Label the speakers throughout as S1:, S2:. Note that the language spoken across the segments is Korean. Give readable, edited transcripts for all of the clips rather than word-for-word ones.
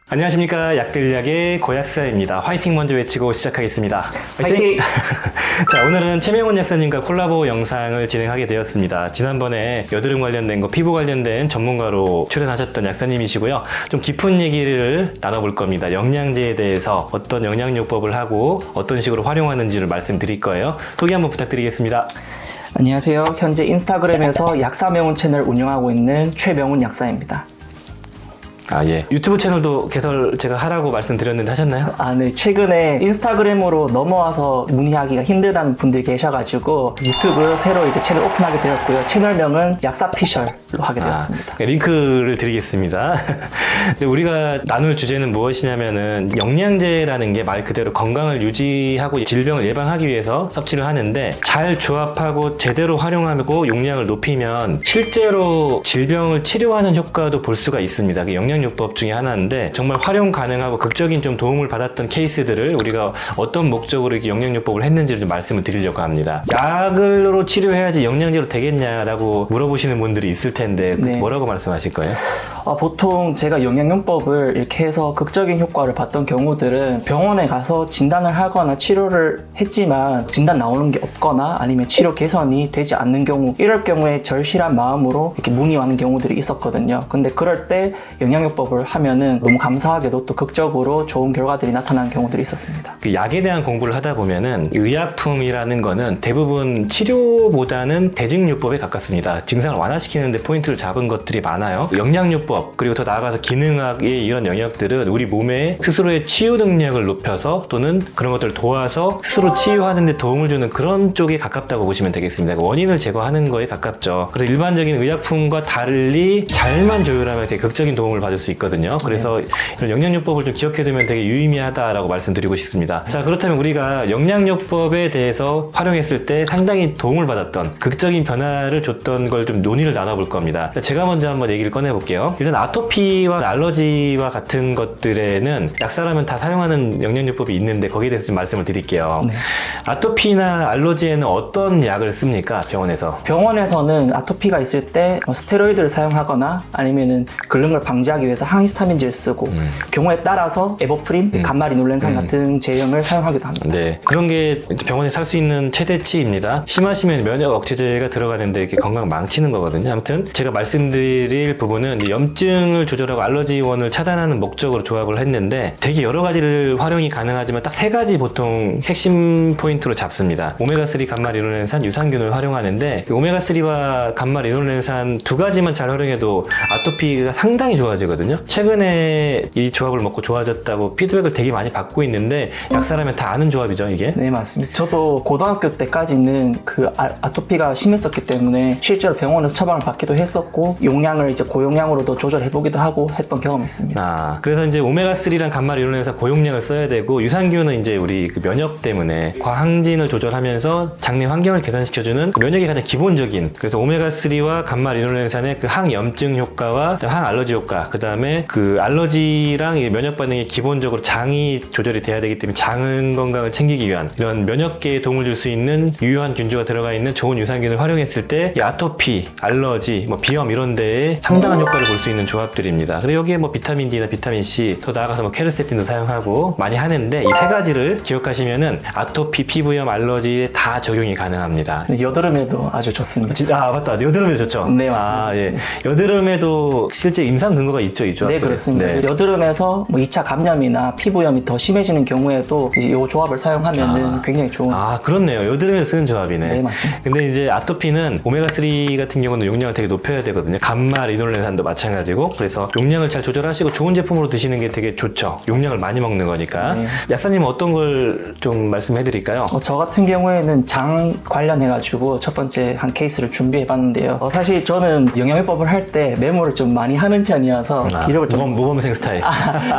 S1: 안녕하십니까. 약들약의 고약사입니다. 화이팅 먼저 외치고 시작하겠습니다. 화이팅! 자, 오늘은 최명훈 약사님과 콜라보 영상을 진행하게 되었습니다. 지난번에 여드름 관련된 거, 피부 관련된 전문가로 출연하셨던 약사님이시고요. 좀 깊은 얘기를 나눠볼 겁니다. 영양제에 대해서 어떤 영양요법을 하고 어떤 식으로 활용하는지를 말씀드릴 거예요. 소개 한번 부탁드리겠습니다.
S2: 안녕하세요. 현재 인스타그램에서 약사명훈 채널 운영하고 있는 최명훈 약사입니다.
S1: 예. 유튜브 채널도 개설 제가 하라고 말씀드렸는데 하셨나요?
S2: 네. 최근에 인스타그램으로 넘어와서 문의하기가 힘들다는 분들이 계셔가지고 유튜브 새로 이제 채널 오픈하게 되었고요. 채널명은 약사피셜로 하게 되었습니다.
S1: 링크를 드리겠습니다. 근데 우리가 나눌 주제는 무엇이냐면은 영양제라는 게 말 그대로 건강을 유지하고 질병을 예방하기 위해서 섭취를 하는데 잘 조합하고 제대로 활용하고 용량을 높이면 실제로 질병을 치료하는 효과도 볼 수가 있습니다. 영양요법 중에 하나인데 정말 활용 가능하고 극적인 좀 도움을 받았던 케이스들을 우리가 어떤 목적으로 이렇게 영양요법을 했는지를 좀 말씀을 드리려고 합니다. 약으로 치료해야지 영양제로 되겠냐라고 물어보시는 분들이 있을 텐데
S2: 네.
S1: 뭐라고 말씀하실 거예요?
S2: 보통 제가 영양요법을 이렇게 해서 극적인 효과를 봤던 경우들은 병원에 가서 진단을 하거나 치료를 했지만 진단 나오는 게 없거나 아니면 치료 개선이 되지 않는 경우, 이럴 경우에 절실한 마음으로 이렇게 문의하는 경우들이 있었거든요. 근데 그럴 때 영양요법을 하면은 너무 감사하게도 또 극적으로 좋은 결과들이 나타나는 경우들이 있었습니다.
S1: 그 약에 대한 공부를 하다 보면은 의약품이라는 거는 대부분 치료보다는 대증요법에 가깝습니다. 증상을 완화시키는데 포인트를 잡은 것들이 많아요. 영양요법 그리고 더 나아가서 기능학의 이런 영역들은 우리 몸의 스스로의 치유 능력을 높여서 또는 그런 것들을 도와서 스스로 치유하는 데 도움을 주는 그런 쪽에 가깝다고 보시면 되겠습니다. 원인을 제거하는 거에 가깝죠. 그래서 일반적인 의약품과 달리 잘만 조율하면 되게 극적인 도움을 받을 수 있거든요. 그래서 이런 영양요법을 좀 기억해두면 되게 유의미하다라고 말씀드리고 싶습니다. 자, 그렇다면 우리가 영양요법에 대해서 활용했을 때 상당히 도움을 받았던 극적인 변화를 줬던 걸 좀 논의를 나눠볼 겁니다. 제가 먼저 한번 얘기를 꺼내볼게요. 일단 아토피와 알러지와 같은 것들에는 약사라면 다 사용하는 영양요법이 있는데 거기에 대해서 좀 말씀을 드릴게요. 네. 아토피나 알러지에는 어떤 약을 씁니까? 병원에서?
S2: 병원에서는 아토피가 있을 때 스테로이드를 사용하거나 아니면은 긁는 걸 방지하기 위해서 항히스타민제를 쓰고 경우에 따라서 에버프린, 감마리놀렌산 같은 제형을 사용하기도 합니다.
S1: 네, 그런 게 병원에 살 수 있는 최대치입니다. 심하시면 면역 억제제가 들어가는데 이렇게 건강 망치는 거거든요. 아무튼 제가 말씀드릴 부분은 이제 염증을 조절하고 알러지원을 차단하는 목적으로 조합을 했는데 되게 여러 가지를 활용이 가능하지만 딱 세 가지 보통 핵심 포인트로 잡습니다. 오메가3 감마리놀렌산, 유산균을 활용하는데 오메가3와 감마리놀렌산 두 가지만 잘 활용해도 아토피가 상당히 좋아지거든요. 최근에 이 조합을 먹고 좋아졌다고 피드백을 되게 많이 받고 있는데 약사라면 다 아는 조합이죠, 이게?
S2: 네, 맞습니다. 저도 고등학교 때까지는 그 아토피가 심했었기 때문에 실제로 병원에서 처방을 받기도 했었고 용량을 이제 고용량으로도 조절해보기도 하고 했던 경험이 있습니다.
S1: 그래서 이제 오메가3랑 감마리놀렌산 고용량을 써야 되고 유산균은 이제 우리 그 면역 때문에 과항진을 조절하면서 장내 환경을 개선시켜주는 면역의 가장 기본적인, 그래서 오메가3와 감마리놀렌산의 그 항염증 효과와 항알러지 효과, 그 다음에 그 알러지랑 면역 반응이 기본적으로 장이 조절이 돼야 되기 때문에 장 건강을 챙기기 위한 이런 면역계에 도움을 줄 수 있는 유효한 균주가 들어가 있는 좋은 유산균을 활용했을 때 이 아토피, 알러지, 비염 이런 데에 상당한 효과를 볼 수 있는 조합들입니다. 그리고 여기에 비타민 D나 비타민 C, 더 나아가서 케르세틴도 사용하고 많이 하는데 이 세 가지를 기억하시면은 아토피, 피부염, 알러지에 다 적용이 가능합니다.
S2: 여드름에도 아주 좋습니다.
S1: 맞다. 여드름에도 좋죠?
S2: 네, 맞습니다.
S1: 예. 여드름에도 실제 임상 근거가 있죠, 이 조합들?
S2: 네, 그렇습니다.
S1: 네.
S2: 여드름에서 2차 감염이나 피부염이 더 심해지는 경우에도 이제 이 조합을 사용하면은 굉장히 좋은.
S1: 그렇네요. 여드름에서 쓰는 조합이네.
S2: 네, 맞습니다.
S1: 근데 이제 아토피는 오메가3 같은 경우는 용량을 되게 높여야 되거든요. 감마 리놀렌산도 마찬가지고. 그래서 용량을 잘 조절하시고 좋은 제품으로 드시는 게 되게 좋죠. 용량을 많이 먹는 거니까. 네. 약사님은 어떤 걸 좀 말씀해 드릴까요?
S2: 저 같은 경우에는 장 관련해가지고 첫 번째 한 케이스를 준비해 봤는데요. 사실 저는 영양요법을 할 때 메모를 좀 많이 하는 편이어서 해서 기록을 좀
S1: 모범생 스타일.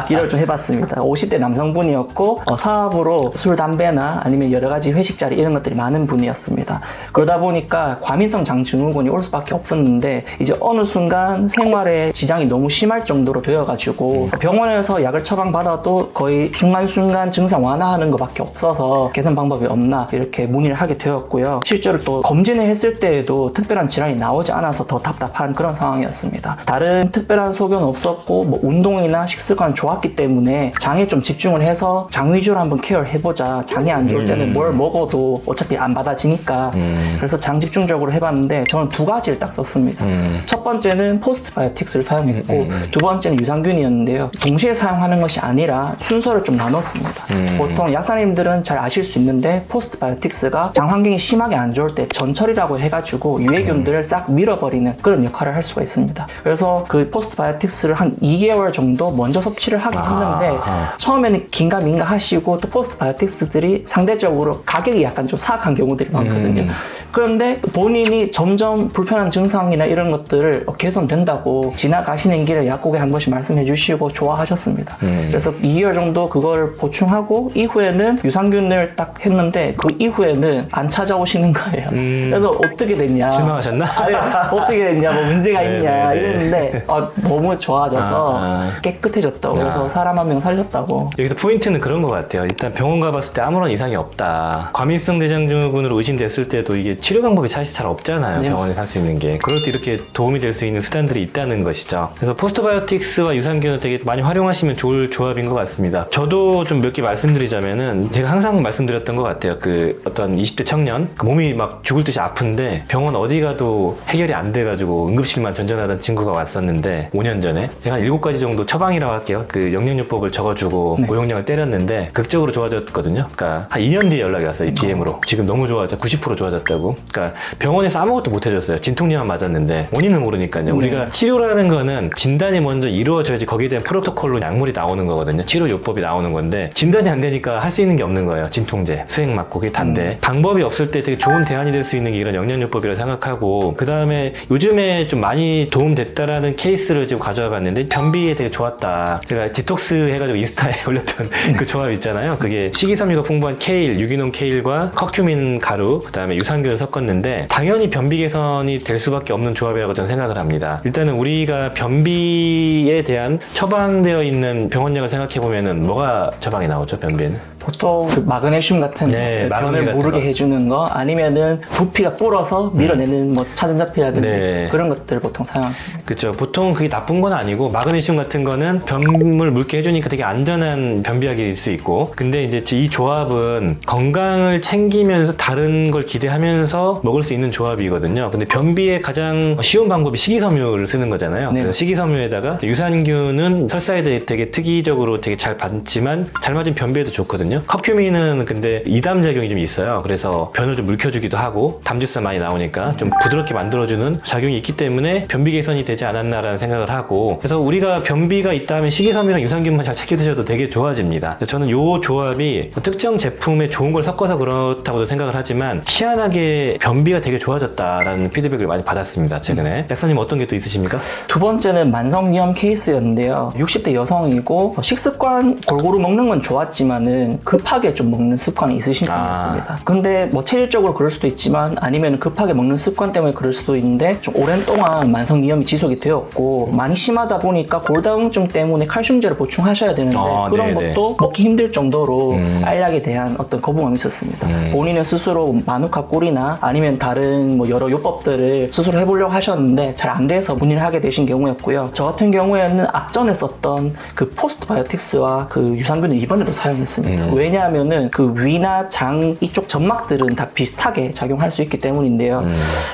S2: 기록을 좀 해봤습니다. 50대 남성분이었고 사업으로 술, 담배나 아니면 여러 가지 회식 자리 이런 것들이 많은 분이었습니다. 그러다 보니까 과민성 장증후군이 올 수밖에 없었는데 이제 어느 순간 생활에 지장이 너무 심할 정도로 되어가지고 병원에서 약을 처방받아도 거의 순간순간 증상 완화하는 것밖에 없어서 개선 방법이 없나 이렇게 문의를 하게 되었고요. 실제로 또 검진을 했을 때에도 특별한 질환이 나오지 않아서 더 답답한 그런 상황이었습니다. 다른 특별한 소견은 없었고 뭐 운동이나 식습관 좋았기 때문에 장에 좀 집중을 해서 장 위주로 한번 케어를 해보자. 장이 안 좋을 때는 뭘 먹어도 어차피 안 받아지니까 그래서 장 집중적으로 해봤는데 저는 두 가지를 딱 썼습니다. 첫 번째는 포스트바이오틱스를 사용했고 두 번째는 유산균이었는데요. 동시에 사용하는 것이 아니라 순서를 좀 나눴습니다. 보통 약사님들은 잘 아실 수 있는데 포스트바이오틱스가 장 환경이 심하게 안 좋을 때 전철이라고 해가지고 유해균들을 싹 밀어버리는 그런 역할을 할 수가 있습니다. 그래서 그 포스트바이오틱스를 한 2개월 정도 먼저 섭취를 하긴 했는데 처음에는 긴가민가 하시고 또 포스트바이오틱스들이 상대적으로 가격이 약간 좀 사악한 경우들이 많거든요. 그런데 본인이 점점 불편한 증상이나 이런 것들을 개선된다고 지나가시는 길에 약국에 한 번씩 말씀해 주시고 좋아하셨습니다. 그래서 2개월 정도 그걸 보충하고 이후에는 유산균을 딱 했는데 그 이후에는 안 찾아오시는 거예요. 그래서 어떻게 됐냐.
S1: 실망하셨나?
S2: 아니, 어떻게 됐냐, 뭐 문제가 있냐 이랬는데 너무 좋아져서 깨끗해졌다고. 그래서 사람 한 명 살렸다고.
S1: 여기서 포인트는 그런 것 같아요. 일단 병원 가봤을 때 아무런 이상이 없다. 과민성 대장증후군으로 의심됐을 때도 이게 치료 방법이 사실 잘 없잖아요.
S2: 네,
S1: 병원에서 할 수 있는 게. 그럴 때 이렇게 도움이 될 수 있는 수단들이 있다는 것이죠. 그래서 포스트바이오틱스와 유산균은 되게 많이 활용하시면 좋을 조합인 것 같습니다. 저도 좀 몇 개 말씀드리자면은 제가 항상 말씀드렸던 것 같아요. 그 어떤 20대 청년 몸이 막 죽을 듯이 아픈데 병원 어디 가도 해결이 안 돼가지고 응급실만 전전하던 친구가 왔었는데 5년 전에 제가 한 7가지 정도 처방이라고 할게요. 그 영양요법을 적어주고 고용량을 때렸는데 극적으로 좋아졌거든요. 그러니까 한 2년 뒤에 연락이 왔어요. 이 DM으로. 지금 너무 좋아졌다. 90% 좋아졌다고. 그러니까 병원에서 아무것도 못 해줬어요. 진통제만 맞았는데 원인은 모르니까요. 우리가 치료라는 거는 진단이 먼저 이루어져야지 거기에 대한 프로토콜로 약물이 나오는 거거든요. 치료요법이 나오는 건데 진단이 안 되니까 할 수 있는 게 없는 거예요. 진통제, 수액 맞고 그게 단데 방법이 없을 때 되게 좋은 대안이 될 수 있는 게 이런 영양요법이라고 생각하고 그 다음에 요즘에 좀 많이 도움됐다라는 케이스를 지금 가져와 봤는데 변비에 되게 좋았다. 제가 디톡스 해가지고 인스타에 올렸던 그 조합 있잖아요. 그게 식이섬유가 풍부한 케일, 유기농 케일과 커큐민 가루, 그 다음에 유산균을 섞었는데 당연히 변비 개선이 될 수밖에 없는 조합이라고 저는 생각을 합니다. 일단은 우리가 변비에 대한 처방되어 있는 병원약을 생각해 보면은 뭐가 처방이 나오죠? 변비에는?
S2: 보통 그 마그네슘 같은 변을 모르게 해주는 거 아니면은 부피가 불어서 밀어내는 뭐 차전자피라든지 그런 것들 보통 사용합니다.
S1: 그렇죠. 보통 그게 나쁜 건 아니고 마그네슘 같은 거는 변을 묽게 해주니까 되게 안전한 변비약일 수 있고 근데 이제 이 조합은 건강을 챙기면서 다른 걸 기대하면서 먹을 수 있는 조합이거든요. 근데 변비의 가장 쉬운 방법이 식이섬유를 쓰는 거잖아요. 그래서 식이섬유에다가 유산균은 설사에 되게 특이적으로 되게 잘 받지만 잘 맞은 변비에도 좋거든요. 커큐민은 근데 이담 작용이 좀 있어요. 그래서 변을 좀 묽혀주기도 하고 담즙산 많이 나오니까 좀 부드럽게 만들어주는 작용이 있기 때문에 변비 개선이 되지 않았나라는 생각을 하고 그래서 우리가 변비가 있다 하면 식이섬유랑 유산균만 잘 챙겨 드셔도 되게 좋아집니다. 저는 이 조합이 특정 제품에 좋은 걸 섞어서 그렇다고도 생각을 하지만 희한하게 변비가 되게 좋아졌다라는 피드백을 많이 받았습니다. 최근에. 약사님 어떤 게 또 있으십니까?
S2: 두 번째는 만성위염 케이스였는데요. 60대 여성이고 식습관 골고루 먹는 건 좋았지만은 급하게 좀 먹는 습관이 있으신 분이었습니다. 근데 뭐 체질적으로 그럴 수도 있지만 아니면 급하게 먹는 습관 때문에 그럴 수도 있는데 좀 오랜 동안 만성위염이 지속이 되었고 많이 심하다 보니까 골다공증 때문에 칼슘제를 보충하셔야 되는데 그런 것도 먹기 힘들 정도로 알약에 대한 어떤 거부감이 있었습니다. 본인은 스스로 마누카 꿀이나 아니면 다른 뭐 여러 요법들을 스스로 해보려고 하셨는데 잘 안 돼서 문의를 하게 되신 경우였고요. 저 같은 경우에는 앞전에 썼던 그 포스트바이오틱스와 그 유산균을 이번에도 사용했습니다. 왜냐하면은 그 위나 장 이쪽 점막들은 다 비슷하게 작용할 수 있기 때문인데요.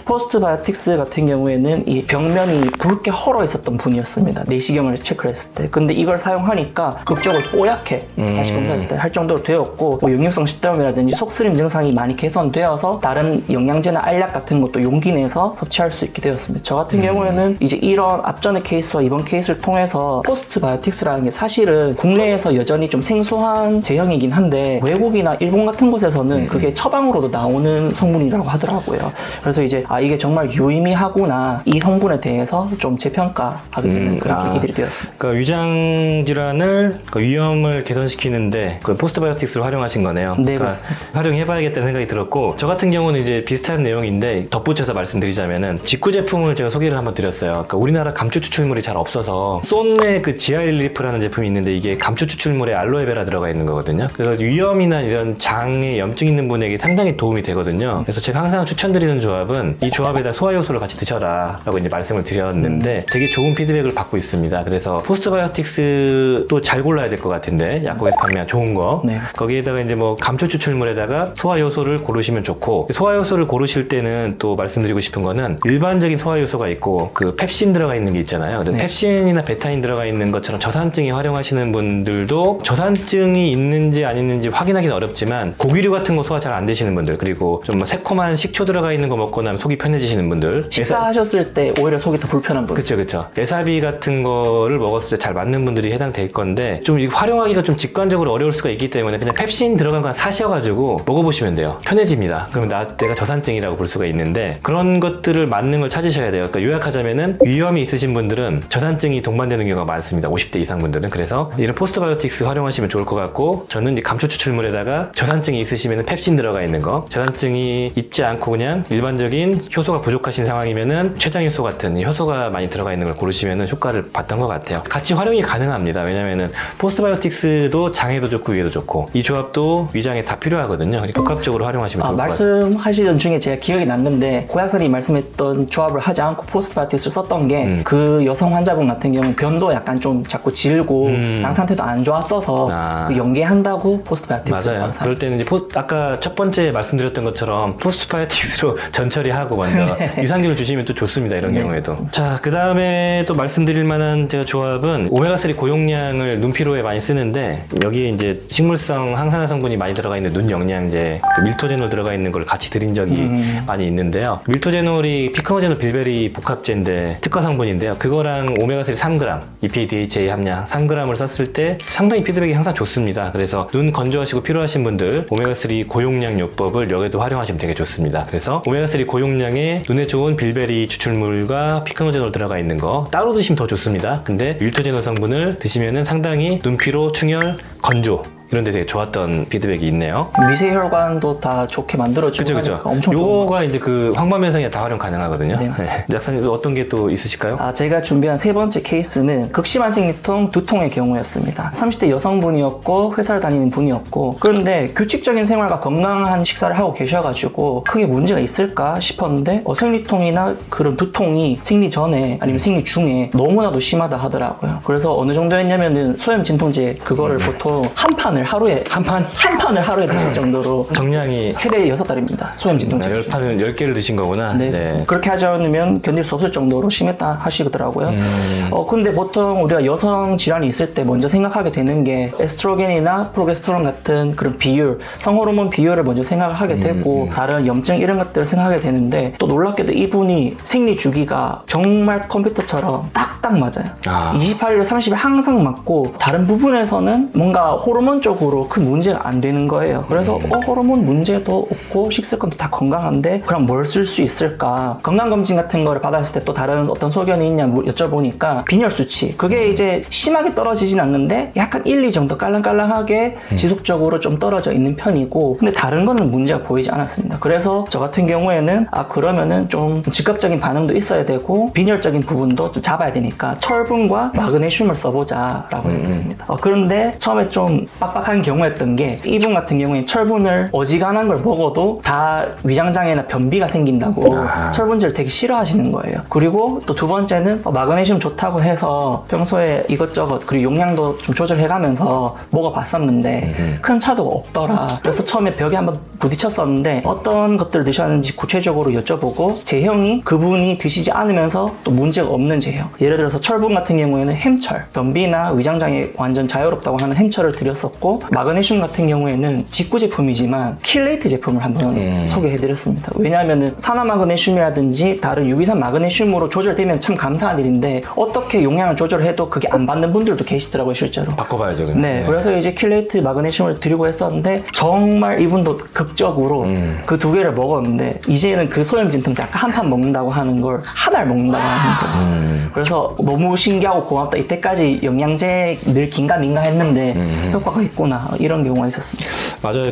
S2: 포스트바이오틱스 같은 경우에는 이 벽면이 붉게 헐어 있었던 분이었습니다. 내시경을 체크를 했을 때. 근데 이걸 사용하니까 극적으로 뽀얗게 다시 검사했을 때 할 정도로 되었고 뭐 역류성 식도염이라든지 속쓰림 증상이 많이 개선되어서 다른 영양제나 알약 같은 것도 용기 내서 섭취할 수 있게 되었습니다. 저 같은 경우에는 이제 이런 앞전의 케이스와 이번 케이스를 통해서 포스트바이오틱스라는 게 사실은 국내에서 여전히 좀 생소한 제형이기 성분이긴 한데 외국이나 일본 같은 곳에서는 그게 처방으로도 나오는 성분이라고 하더라고요. 그래서 이제 이게 정말 유의미하구나, 이 성분에 대해서 좀 재평가하게 되는 그런 계기들이 되었습니다.
S1: 그러니까 위장 질환을 위험을 개선시키는데 그 포스트바이오틱스를 활용하신 거네요.
S2: 네,
S1: 그러니까
S2: 그렇습니다.
S1: 활용해봐야겠다는 생각이 들었고, 저 같은 경우는 이제 비슷한 내용인데 덧붙여서 말씀드리자면은 직구 제품을 제가 소개를 한번 드렸어요. 그러니까 우리나라 감초 추출물이 잘 없어서 쏜의 그 지아 릴리프라는 제품이 있는데 이게 감초 추출물에 알로에베라 들어가 있는 거거든요. 그래서 위염이나 이런 장에 염증 있는 분에게 상당히 도움이 되거든요. 그래서 제가 항상 추천드리는 조합은 이 조합에다 소화 요소를 같이 드셔라 라고 이제 말씀을 드렸는데 되게 좋은 피드백을 받고 있습니다. 그래서 포스트바이오틱스도 잘 골라야 될 것 같은데, 약국에서 판매한 좋은 거.
S2: 네.
S1: 거기에다가 이제 뭐 감초 추출물에다가 소화 요소를 고르시면 좋고, 소화 요소를 고르실 때는 또 말씀드리고 싶은 거는 일반적인 소화 요소가 있고 그 펩신 들어가 있는 게 있잖아요. 그래서
S2: 네.
S1: 펩신이나 베타인 들어가 있는 것처럼 저산증이 활용하시는 분들도 저산증이 있는지 안 있는지 확인하기는 어렵지만, 고기류 같은 거 소화 잘 안 되시는 분들, 그리고 좀 새콤한 식초 들어가 있는 거 먹고 나면 속이 편해지시는 분들,
S2: 식사하셨을 때 오히려 속이 더 불편한 분.
S1: 그쵸. 에사비 같은 거를 먹었을 때 잘 맞는 분들이 해당될 건데, 좀 활용하기가 좀 직관적으로 어려울 수가 있기 때문에 그냥 펩신 들어간 거 사셔가지고 먹어보시면 돼요. 편해집니다. 그러면 내가 저산증이라고 볼 수가 있는데, 그런 것들을 맞는 걸 찾으셔야 돼요. 그러니까 요약하자면은 위염이 있으신 분들은 저산증이 동반되는 경우가 많습니다. 50대 이상 분들은. 그래서 이런 포스트바이오틱스 활용하시면 좋을 것 같고, 저는 이 감초 추출물에다가 저산증이 있으시면은 펩신 들어가 있는 거, 저산증이 있지 않고 그냥 일반적인 효소가 부족하신 상황이면은 췌장 효소 같은 이 효소가 많이 들어가 있는 걸 고르시면은 효과를 봤던 것 같아요. 같이 활용이 가능합니다. 왜냐면은 포스트바이오틱스도 장에도 좋고 위에도 좋고, 이 조합도 위장에 다 필요하거든요. 복합적으로 활용하시면 좋을 것 같아요.
S2: 말씀하시던 중에 제가 기억이 났는데, 고약선이 말씀했던 조합을 하지 않고 포스트바이오틱스를 썼던 게 그 여성 환자분 같은 경우는 변도 약간 좀 자꾸 질고 장 상태도 안 좋았어서 그 연계한다고 포스트바이오틱스를
S1: 맞아요. 그럴 때는 이제 아까 첫 번째 말씀드렸던 것처럼 포스트바이오틱스로 전처리하고 먼저 유산균을 주시면 또 좋습니다. 이런
S2: 네,
S1: 경우에도.
S2: 맞습니다.
S1: 자, 그 다음에 또 말씀드릴 만한 제가 조합은 오메가3 고용량을 눈피로에 많이 쓰는데, 여기에 이제 식물성 항산화 성분이 많이 들어가 있는 눈 영양제, 그 밀토제놀 들어가 있는 걸 같이 드린 적이 많이 있는데요. 밀토제놀이 피크노제놀 빌베리 복합제인데 특화 성분인데요. 그거랑 오메가3 3g, EPA, DHA 함량 3g을 썼을 때 상당히 피드백이 항상 좋습니다. 그래서 눈 건조하시고 피로하신 분들 오메가3 고용량 요법을 여기도 활용하시면 되게 좋습니다. 그래서 오메가3 고용량에 눈에 좋은 빌베리 추출물과 피크노제놀 들어가 있는 거 따로 드시면 더 좋습니다. 근데 밀토제놀 성분을 드시면은 상당히 눈피로, 충혈, 건조 이런 데 되게 좋았던 피드백이 있네요.
S2: 미세혈관도 다 좋게 만들어주고 하니까 엄청 좋은 것
S1: 요거가 이제 그 황반면성에 다 활용 가능하거든요.
S2: 네,
S1: 네. 약사님 어떤 게 또 있으실까요?
S2: 제가 준비한 세 번째 케이스는 극심한 생리통, 두통의 경우였습니다. 30대 여성분이었고 회사를 다니는 분이었고, 그런데 규칙적인 생활과 건강한 식사를 하고 계셔가지고 크게 문제가 있을까 싶었는데 생리통이나 그런 두통이 생리 전에 아니면 생리 중에 너무나도 심하다 하더라고요. 그래서 어느 정도였냐면은 소염 진통제 그거를 보통 한 판을 하루에 드실 정도로
S1: 정량이
S2: 최대 6달입니다. 소염 진통제.
S1: 10개를 드신 거구나.
S2: 네. 그렇게 하지 않으면 견딜 수 없을 정도로 심했다 하시더라고요. 근데 보통 우리가 여성 질환이 있을 때 먼저 생각하게 되는 게 에스트로겐이나 프로게스테론 같은 그런 비율, 성호르몬 비율을 먼저 생각을 하게 되고 다른 염증 이런 것들을 생각하게 되는데, 또 놀랍게도 이분이 생리 주기가 정말 컴퓨터처럼 딱딱 맞아요. 28일, 30일 항상 맞고, 다른 부분에서는 뭔가 호르몬 쪽으로 큰 문제가 안 되는 거예요. 그래서 호르몬 문제도 없고 식습관도 다 건강한데 그럼 뭘 쓸 수 있을까? 건강검진 같은 거를 받았을 때 또 다른 어떤 소견이 있냐 여쭤보니까 빈혈 수치, 그게 이제 심하게 떨어지진 않는데 약간 1, 2 정도 깔랑깔랑하게 지속적으로 좀 떨어져 있는 편이고, 근데 다른 거는 문제가 보이지 않았습니다. 그래서 저 같은 경우에는 그러면은 좀 즉각적인 반응도 있어야 되고 빈혈적인 부분도 좀 잡아야 되니까 철분과 마그네슘을 써보자 라고 했었습니다. 그런데 처음에 좀 빡빡한 경우였던 게, 이분 같은 경우에 철분을 어지간한 걸 먹어도 다 위장장애나 변비가 생긴다고 철분제를 되게 싫어하시는 거예요. 그리고 또 두 번째는 마그네슘 좋다고 해서 평소에 이것저것 그리고 용량도 좀 조절해가면서 먹어봤었는데 큰 차도가 없더라. 그래서 처음에 벽에 한번 부딪혔었는데 어떤 것들을 드셨는지 구체적으로 여쭤보고 제형이 그분이 드시지 않으면서 또 문제가 없는 제형, 예를 들어서 철분 같은 경우에는 햄철, 변비나 위장장애 완전 자유롭다고 하는 햄철을 드렸었고, 그리고 마그네슘 같은 경우에는 직구 제품이지만 킬레이트 제품을 한번 소개해드렸습니다. 왜냐하면 산화 마그네슘이라든지 다른 유기산 마그네슘으로 조절되면 참 감사한 일인데 어떻게 용량을 조절해도 그게 안 받는 분들도 계시더라고요, 실제로.
S1: 바꿔봐야죠. 그냥.
S2: 네, 그래서 이제 킬레이트 마그네슘을 드리고 했었는데 정말 이분도 극적으로 그 두 개를 먹었는데 이제는 그 소염 진통제 아까 한 판 먹는다고 하는 걸 한 알 먹는다고 하는 거예요. 그래서 너무 신기하고 고맙다. 이때까지 영양제 늘 긴가민가 했는데 효과가 있구나 이런 경우가 있었습니다.
S1: 맞아요.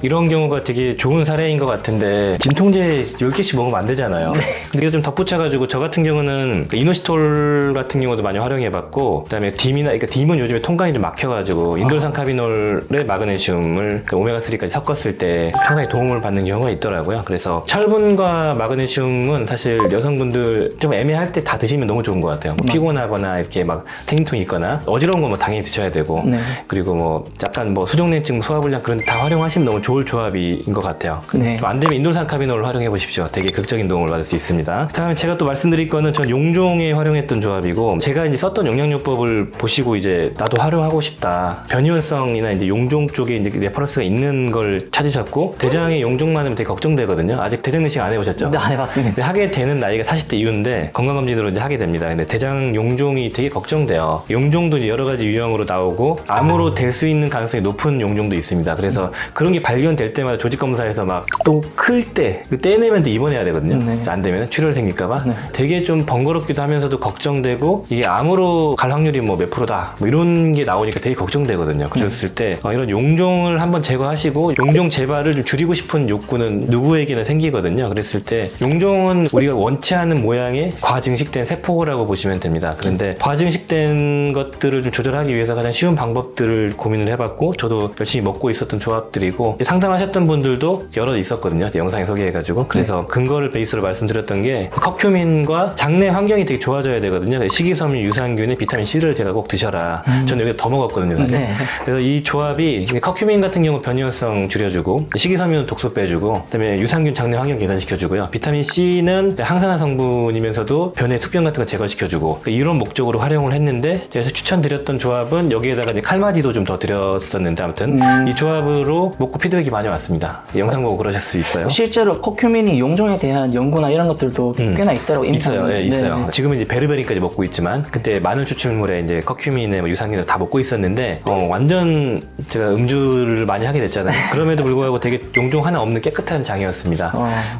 S1: 이런 경우가 되게 좋은 사례인 것 같은데 진통제 10개씩 먹으면 안 되잖아요. 근데 이거 좀 덧붙여가지고 저 같은 경우는 이노시톨 같은 경우도 많이 활용해봤고 그다음에 그러니까 딤은 요즘에 통관이 좀 막혀가지고 인돌산 카비놀의 마그네슘을 오메가3까지 섞었을 때 상당히 도움을 받는 경우가 있더라고요. 그래서 철분과 마그네슘은 사실 여성분들 좀 애매할 때 다 드시면 너무 좋은 것 같아요. 뭐 피곤하거나 이렇게 막 생리통이 있거나 어지러운 건 뭐 당연히 드셔야 되고
S2: 네.
S1: 그리고 뭐 약간 뭐 수족냉증, 소화불량 그런 데 다 활용하시면 너무 좋을 조합인 것 같아요.
S2: 네.
S1: 안 되면 인돌산 카비놀을 활용해 보십시오. 되게 극적인 도움을 받을 수 있습니다. 다음에 제가 또 말씀드릴 거는 전 용종에 활용했던 조합이고 제가 이제 썼던 영양요법을 보시고 이제 나도 활용하고 싶다. 변이원성이나 이제 용종 쪽에 이제 레퍼런스가 있는 걸 찾으셨고 대장의 용종 많으면 되게 걱정되거든요. 아직 대장 내시경 안 해보셨죠?
S2: 네, 안 해봤습니다.
S1: 근데 하게 되는 나이가 40대 이후인데 건강검진으로 이제 하게 됩니다. 근데 대장 용종이 되게 걱정돼요. 용종도 이제 여러 가지 유형으로 나오고 암으로 될 수 있는 가능성이 높은 용종도 있습니다. 그래서 그런 게 발견될 때마다 조직검사에서 막 또 클 때 그 떼내면 또 입원해야 되거든요.
S2: 네.
S1: 안 되면 출혈 생길까봐
S2: 네.
S1: 되게 좀 번거롭기도 하면서도 걱정되고 이게 암으로 갈 확률이 뭐 몇 프로다 뭐 이런 게 나오니까 되게 걱정되거든요. 그랬을 때 이런 용종을 한번 제거하시고 용종 재발을 좀 줄이고 싶은 욕구는 누구에게나 생기거든요. 그랬을 때 용종은 우리가 원치 않은 모양의 과증식된 세포라고 보시면 됩니다. 그런데 과증식된 것들을 좀 조절하기 위해서 가장 쉬운 방법들을 고민을 해봤고 저도 열심히 먹고 있었던 조합들이고 상담하셨던 분들도 여러 있었거든요. 영상에 소개해가지고 그래서 근거를 베이스로 말씀드렸던 게 커큐민과 장내 환경이 되게 좋아져야 되거든요. 식이섬유, 유산균에 비타민 C를 제가 꼭 드셔라. 저는 여기다 더 먹었거든요, 사실.
S2: 네.
S1: 그래서 이 조합이 커큐민 같은 경우 변이원성 줄여주고 식이섬유는 독소 빼주고 그다음에 유산균 장내 환경 개선시켜주고요. 비타민 C는 항산화 성분이면서도 변의 숙변 같은 거 제거시켜주고 이런 목적으로 활용을 했는데 제가 추천드렸던 조합은 여기에다가 이제 칼마디도 좀 더 드렸었는데 아무튼 이 조합으로 먹고 피드백이 많이 왔습니다. 영상 보고 그러실 수 있어요.
S2: 실제로 커큐민이 용종에 대한 연구나 이런 것들도 꽤나 있더라고요.
S1: 있어요. 예, 있어요.
S2: 네.
S1: 지금은 이제 베르베린까지 먹고 있지만 그때 마늘 추출물에 이제 커큐민에 뭐 유산균을 다 먹고 있었는데 완전 제가 음주를 많이 하게 됐잖아요. 그럼에도 불구하고 되게 용종 하나 없는 깨끗한 장이었습니다.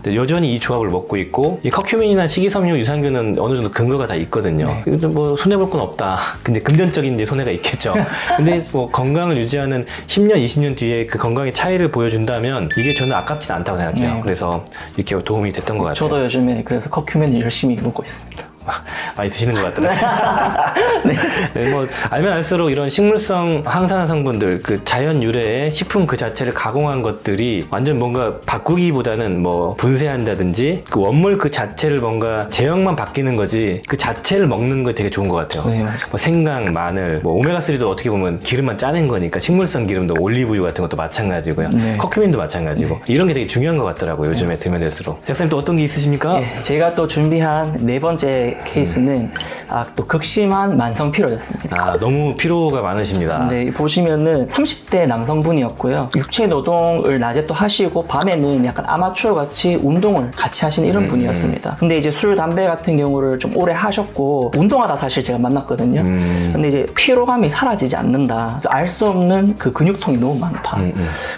S1: 근데 여전히 이 조합을 먹고 있고 이 커큐민이나 식이섬유, 유산균은 어느 정도 근거가 다 있거든요.
S2: 네.
S1: 뭐 손해볼 건 없다. 근데 금전적인 이제 손해가 있겠죠. 근데 뭐 건강을 유지하는 10년, 20년 뒤에 그 건강의 차이를 보여준다면 이게 저는 아깝진 않다고 생각해요.
S2: 네.
S1: 그래서 이렇게 도움이 됐던 것 같아요.
S2: 저도 요즘에 그래서 커큐민을 열심히 먹고 있습니다.
S1: 많이 드시는 것 같더라고요. 네, 뭐 알면 알수록 이런 식물성 항산화 성분들, 그 자연 유래의 식품 그 자체를 가공한 것들이 완전 뭔가 바꾸기보다는 뭐 분쇄한다든지 그 원물 그 자체를 뭔가 제형만 바뀌는 거지 그 자체를 먹는 거 되게 좋은 것 같아요.
S2: 네, 맞아요.
S1: 뭐 생강, 마늘, 뭐 오메가3도 어떻게 보면 기름만 짜낸 거니까 식물성 기름도 올리브유 같은 것도 마찬가지고요.
S2: 네.
S1: 커큐민도 마찬가지고 이런 게 되게 중요한 것 같더라고요. 요즘에 들면 될수록. 작사님 또 어떤 게 있으십니까?
S2: 예, 제가 또 준비한 네 번째 케이스는 또 극심한 만성 피로였습니다.
S1: 너무 피로가 많으십니다.
S2: 네, 보시면은 30대 남성분이었고요. 육체 노동을 낮에 또 하시고 밤에는 약간 아마추어 같이 운동을 같이 하시는 이런 분이었습니다. 근데 이제 술, 담배 같은 경우를 좀 오래 하셨고 운동하다 사실 제가 만났거든요. 근데 이제 피로감이 사라지지 않는다. 알 수 없는 그 근육통이 너무 많다.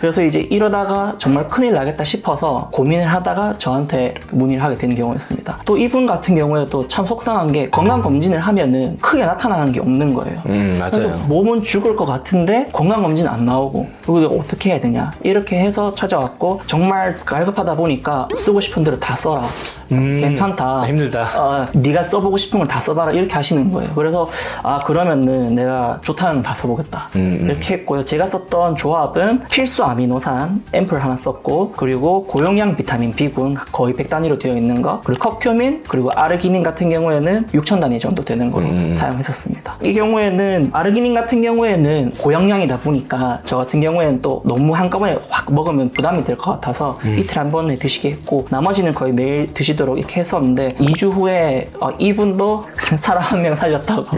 S2: 그래서 이제 이러다가 정말 큰일 나겠다 싶어서 고민을 하다가 저한테 문의를 하게 된 경우였습니다. 또 이분 같은 경우에도 참 속상한 게 건강검진을 하면은 크게 나타나는 게 없는 거예요. 그래서
S1: 맞아요.
S2: 몸은 죽을 것 같은데 건강검진 안 나오고 그리고 어떻게 해야 되냐 이렇게 해서 찾아왔고 정말 갈급하다 보니까 쓰고 싶은 대로 다 써라. 괜찮다.
S1: 힘들다.
S2: 네가 써보고 싶은 걸 다 써봐라 이렇게 하시는 거예요. 그래서 그러면은 내가 좋다는 거 다 써보겠다 이렇게 했고요. 제가 썼던 조합은 필수 아미노산 앰플 하나 썼고 그리고 고용량 비타민 B군 거의 100단위로 되어 있는 거 그리고 커큐민 그리고 아르기닌 같은 경우에는 6천 단위 정도 되는 걸로 사용했었습니다. 이 경우에는 아르기닌 같은 경우에는 고용량이다 보니까 저 같은 경우에는 또 너무 한꺼번에 확 먹으면 부담이 될 것 같아서 이틀 한 번에 드시게 했고 나머지는 거의 매일 드시도록 이렇게 했었는데 2주 후에 이분도 사람 한 명 살렸다고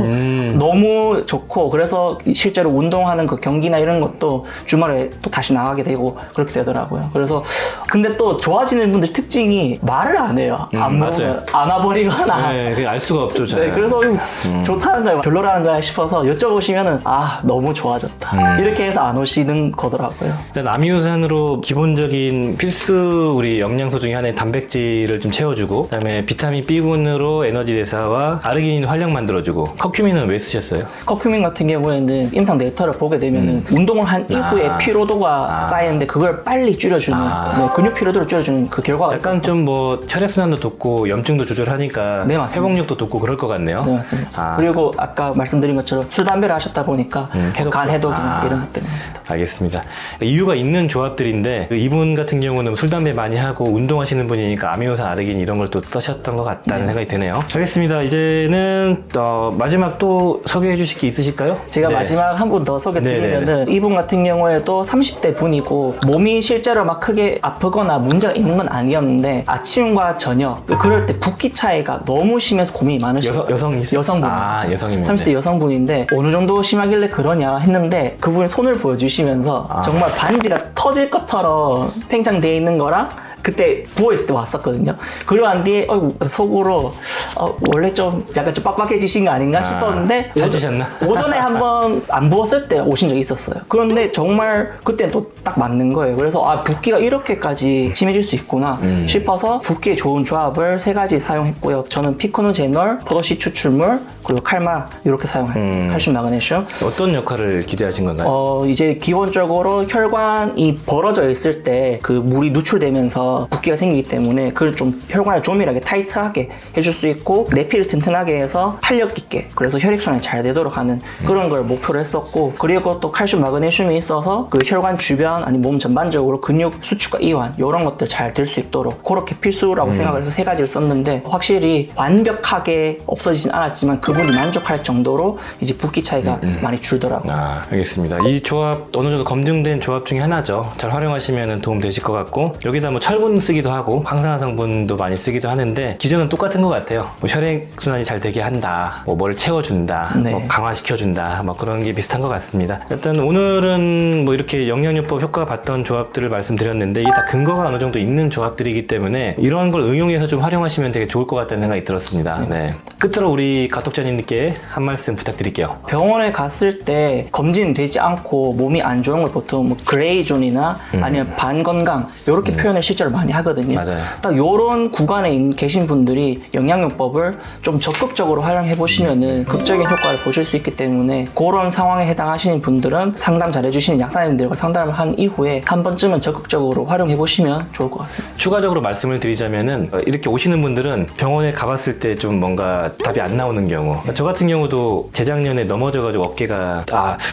S2: 너무 좋고 그래서 실제로 운동하는 그 경기나 이런 것도 주말에 또 다시 나가게 되고 그렇게 되더라고요. 그래서 근데 또 좋아지는 분들 특징이 말을 안 해요. 안 먹으면 안아버리거나
S1: 네, 그게 알 수가 없죠. 잘.
S2: 네, 그래서 좋다는 거야, 별로라는 거야 싶어서 여쭤보시면은 너무 좋아졌다. 이렇게 해서 안 오시는 거더라고요.
S1: 일단 아미노산으로 기본적인 필수 우리 영양소 중에 하나인 단백질을 좀 채워주고 그다음에 비타민 B군으로 에너지 대사와 아르기닌 활력 만들어주고 커큐민은 왜 쓰셨어요?
S2: 커큐민 같은 경우에는 임상 데이터를 보게 되면은 운동을 한 이후에 피로도가 쌓이는데 그걸 빨리 줄여주는 네, 근육 피로도를 줄여주는 그 결과가
S1: 약간
S2: 있어서.
S1: 좀 뭐 혈액순환도 돕고 염증도 조절하니까
S2: 네, 맞습니다.
S1: 회복력도 돕고 그럴 것 같네요.
S2: 네, 맞습니다. 그리고 아까 말씀드린 것처럼 술, 담배를 하셨다 보니까 간 해독이나 이런 것 때문에.
S1: 알겠습니다. 이유가 있는 조합들인데 이분 같은 경우는 술, 담배 많이 하고 운동하시는 분이니까 아미노산, 아르기닌 이런 걸 또 쓰셨던 것 같다는 생각이 드네요. 알겠습니다. 이제는 마지막 또 소개해 주실 게 있으실까요?
S2: 제가
S1: 네.
S2: 마지막 한 분 더 소개드리면은 이분 같은 경우에도 30대 분이고 몸이 실제로 막 크게 아프거나 문제가 있는 건 아니었는데 아침과 저녁 그럴 때 붓기 차이가 너무 심해서 고민이 많으셨어요. 여성분.
S1: 여성입니다.
S2: 30대 여성분인데 어느 정도 심하길래 그러냐 했는데 그분이 손을 보여주시면서 정말 반지가 터질 것처럼 팽창되어 있는 거랑 그때 부어있을 때 왔었거든요. 그리고 난 뒤에 속으로 원래 좀 약간 좀 빡빡해지신 거 아닌가 싶었는데
S1: 살찌셨나?
S2: 오전에 한번 안 부었을 때 오신 적이 있었어요. 그런데 정말 그때는 또 딱 맞는 거예요. 그래서 붓기가 이렇게까지 심해질 수 있구나 싶어서 붓기에 좋은 조합을 3가지 사용했고요. 저는 피코노제놀, 포도씨 추출물, 그리고 칼마 이렇게 사용했어요. 칼슘 마그네슘.
S1: 어떤 역할을 기대하신 건가요?
S2: 이제 기본적으로 혈관이 벌어져 있을 때 그 물이 누출되면서 붓기가 생기기 때문에 그걸 좀 혈관을 조밀하게 타이트하게 해줄 수 있고 내피를 튼튼하게 해서 탄력 있게 그래서 혈액순환이 잘 되도록 하는 그런 걸 목표로 했었고 그리고 또 칼슘 마그네슘이 있어서 그 혈관 주변 아니 몸 전반적으로 근육 수축과 이완 이런 것들 잘 될 수 있도록 그렇게 필수라고 생각을 해서 3가지를 썼는데 확실히 완벽하게 없어지진 않았지만 그분이 만족할 정도로 이제 붓기 차이가 많이 줄더라고요.
S1: 알겠습니다. 이 조합 어느 정도 검증된 조합 중에 하나죠. 잘 활용하시면 도움 되실 것 같고 여기다 뭐 철분 쓰기도 하고 항산화 성분도 많이 쓰기도 하는데 기전은 똑같은 것 같아요. 뭐 혈액순환이 잘 되게 한다, 뭐를 채워준다,
S2: 네.
S1: 뭐 강화시켜준다, 뭐 그런 게 비슷한 것 같습니다. 일단 오늘은 뭐 이렇게 영양요법 효과가 봤던 조합들을 말씀드렸는데 이게 다 근거가 어느 정도 있는 조합들이기 때문에 이런 걸 응용해서 좀 활용하시면 되게 좋을 것 같다는 생각이 들었습니다. 네. 끝으로 우리 각독자님께 한 말씀 부탁드릴게요.
S2: 병원에 갔을 때 검진되지 않고 몸이 안 좋은 걸 보통 뭐 그레이 존이나 아니면 반건강 이렇게 표현을 실제로 많이 하거든요.
S1: 맞아요.
S2: 딱 이런 구간에 계신 분들이 영양요법을 좀 적극적으로 활용해 보시면은 극적인 효과를 보실 수 있기 때문에 그런 상황에 해당하시는 분들은 상담 잘해주시는 약사님들과 상담을 한 이후에 한 번쯤은 적극적으로 활용해 보시면 좋을 것 같습니다.
S1: 추가적으로 말씀을 드리자면은 이렇게 오시는 분들은 병원에 가봤을 때 좀 뭔가 답이 안 나오는 경우 저 같은 경우도 재작년에 넘어져가지고 어깨가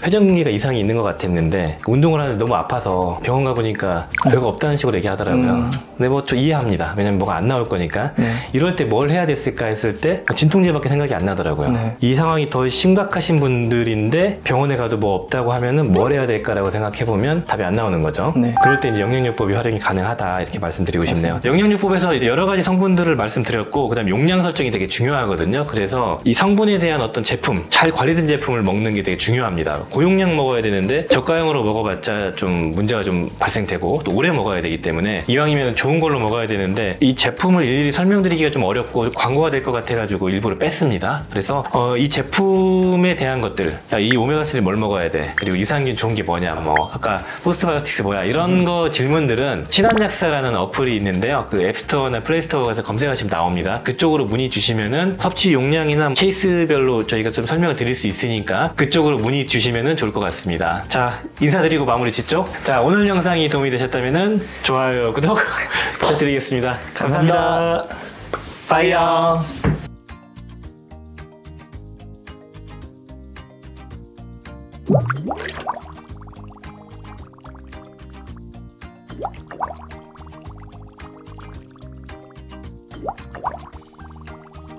S1: 회전근개가 이상이 있는 것 같았는데 운동을 하는데 너무 아파서 병원 가보니까 별거 없다는 식으로 얘기하더라고요. 근데 뭐 저 이해합니다. 왜냐면 뭐가 안 나올 거니까. 이럴 때 뭘 해야 됐을까 했을 때 진통제밖에 생각이 안 나더라고요. 이 상황이 더 심각하신 분들인데 병원에 가도 뭐 없다고 하면은 뭘 해야 될까라고 생각해보면 답이 안 나오는 거죠. 그럴 때 이제 영양요법이 활용이 가능하다 이렇게 말씀드리고 싶네요. 영양요법에서 여러 가지 성분들을 말씀드렸고 그다음 용량 설정이 되게 중요하거든요. 그래서 이 성분에 대한 어떤 제품, 잘 관리된 제품을 먹는 게 되게 중요합니다. 고용량 먹어야 되는데 저가형으로 먹어봤자 좀 문제가 좀 발생되고 또 오래 먹어야 되기 때문에 이왕이면 좋은 걸로 먹어야 되는데 이 제품을 일일이 설명드리기가 좀 어렵고 광고가 될 것 같아가지고 일부러 뺐습니다. 그래서 이 제품에 대한 것들, 이 오메가3 뭘 먹어야 돼? 그리고 유산균 좋은 게 뭐냐? 뭐 아까 포스트바이오틱스 뭐야? 이런 거 질문들은 친환약사라는 어플이 있는데요. 그 앱스토어나 플레이스토어 가서 검색하시면 나옵니다. 그쪽으로 문의 주시면은 섭취 용량이나 케이스별로 저희가 좀 설명을 드릴 수 있으니까 그쪽으로 문의 주시면은 좋을 것 같습니다. 자, 인사드리고 마무리 짓죠? 자, 오늘 영상이 도움이 되셨다면은 좋아요, 구독 부탁드리겠습니다. 감사합니다.
S2: 빠이요.